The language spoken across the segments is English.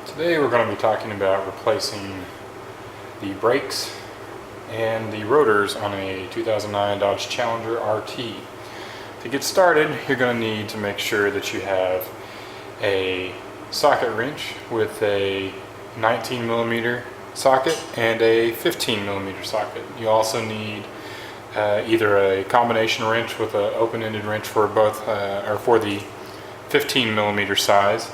Today we're going to be talking about replacing the brakes and the rotors on a 2009 Dodge Challenger RT. To get started, you're going to need to make sure that you have a socket wrench with a 19mm socket and a 15mm socket. You also need either a combination wrench with an open-ended wrench for both, or for the 15mm size,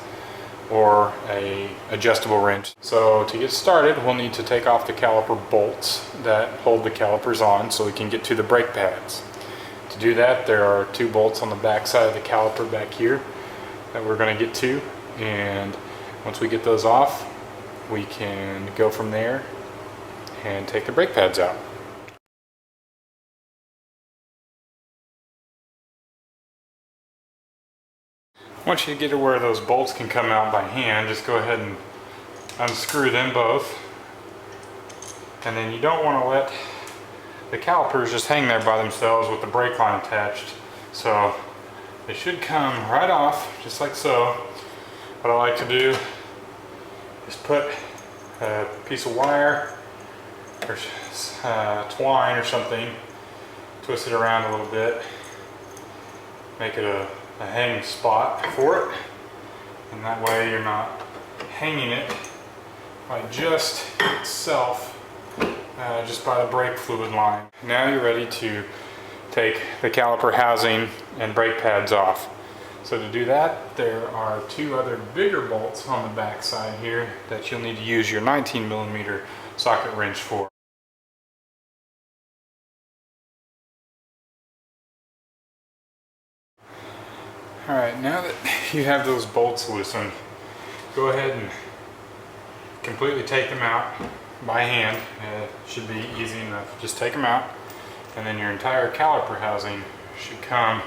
or a adjustable wrench. So to get started, we'll need to take off the caliper bolts that hold the calipers on so we can get to the brake pads. To do that, there are two bolts on the back side of the caliper back here that we're going to get to, and once we get those off, we can go from there and take the brake pads out. Once you get to where those bolts can come out by hand, just go ahead and unscrew them both. And then you don't want to let the calipers just hang there by themselves with the brake line attached. So they should come right off, just like so. What I like to do is put a piece of wire or twine or something, twist it around a little bit, make it a hang spot for it, and that way you're not hanging it by just itself, just by the brake fluid line. Now you're ready to take the caliper housing and brake pads off. So to do that, there are two other bigger bolts on the back side here that you'll need to use your 19mm socket wrench for. Alright, now that you have those bolts loosened, go ahead and completely take them out by hand. It should be easy enough. Just take them out, and then your entire caliper housing should come.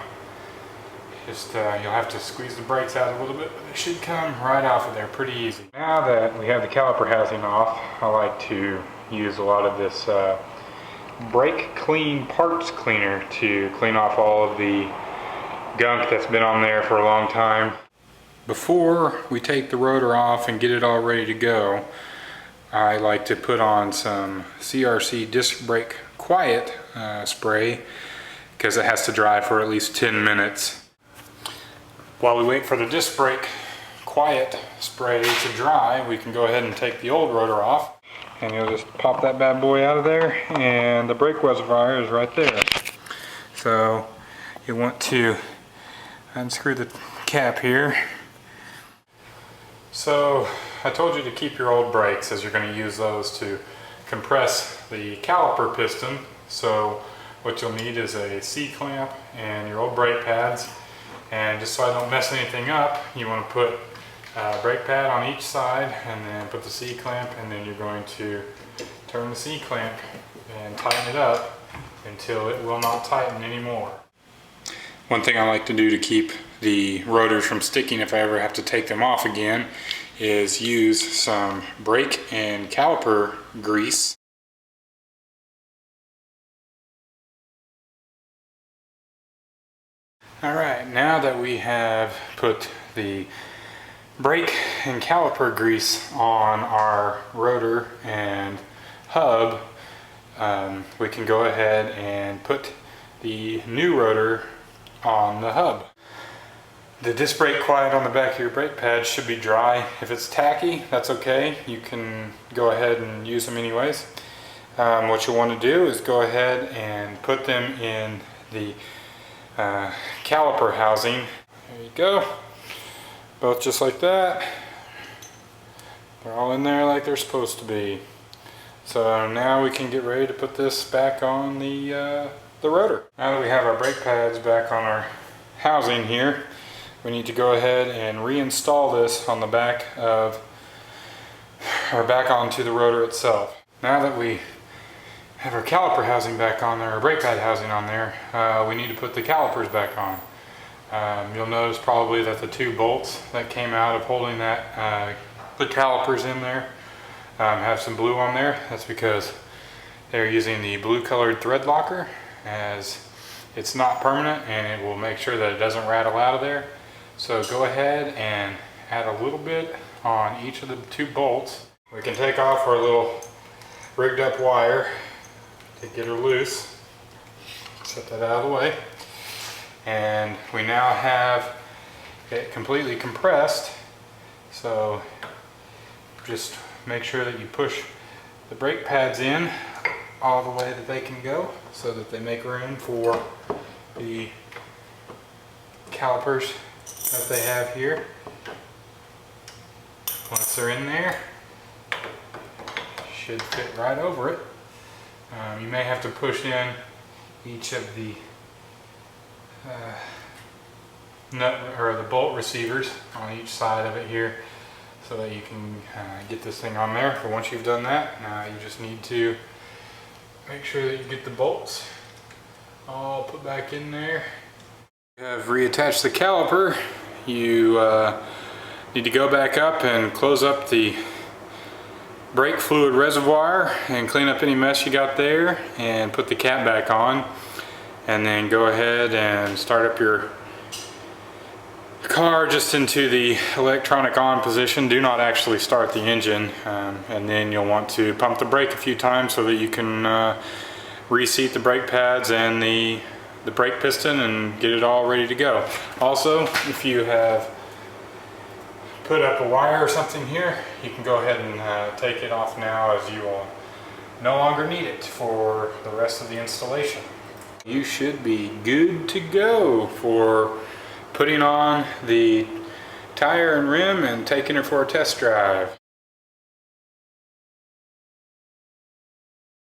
Just you'll have to squeeze the brakes out a little bit, but they should come right off of there pretty easy. Now that we have the caliper housing off, I like to use a lot of this brake clean parts cleaner to clean off all of the gunk that's been on there for a long time. Before we take the rotor off and get it all ready to go, I like to put on some CRC disc brake quiet spray, because it has to dry for at least 10 minutes. While we wait for the disc brake quiet spray to dry, we can go ahead and take the old rotor off, and you'll just pop that bad boy out of there, and the brake reservoir is right there. So you want to unscrew the cap here. So I told you to keep your old brakes, as you're going to use those to compress the caliper piston. So what you'll need is a C-clamp and your old brake pads. And just so I don't mess anything up, you want to put a brake pad on each side and then put the C-clamp, and then you're going to turn the C-clamp and tighten it up until it will not tighten anymore. One thing I like to do to keep the rotors from sticking if I ever have to take them off again is use some brake and caliper grease. Alright, now that we have put the brake and caliper grease on our rotor and hub, we can go ahead and put the new rotor on the hub. The disc brake quiet on the back of your brake pad should be dry. If it's tacky, that's okay. You can go ahead and use them anyways. What you want to do is go ahead and put them in the caliper housing. There you go. Both just like that. They're all in there like they're supposed to be. So now we can get ready to put this back on the rotor. Now that we have our brake pads back on our housing here, we need to go ahead and reinstall this on the back of, or back onto the rotor itself. Now that we have our caliper housing back on there, our brake pad housing on there, we need to put the calipers back on. You'll notice probably that the two bolts that came out of holding that, the calipers in there, have some blue on there. That's because they're using the blue colored thread locker, as it's not permanent and it will make sure that it doesn't rattle out of there. So go ahead and add a little bit on each of the 2 bolts. We can take off our little rigged up wire to get her loose. Set that out of the way. And we now have it completely compressed. So just make sure that you push the brake pads in all the way that they can go so that they make room for the calipers that they have here. Once they're in there, should fit right over it. You may have to push in each of the nut or the bolt receivers on each side of it here so that you can get this thing on there. But once you've done that, now you just need to make sure that you get the bolts all put back in there. You have reattached the caliper. You need to go back up and close up the brake fluid reservoir and clean up any mess you got there and put the cap back on, and then go ahead and start up your car just into the electronic on position. Do not actually start the engine, and then you'll want to pump the brake a few times so that you can reseat the brake pads and the brake piston and get it all ready to go. Also, if you have put up a wire or something here, you can go ahead and take it off now, as you will no longer need it for the rest of the installation. You should be good to go for putting on the tire and rim and taking her for a test drive.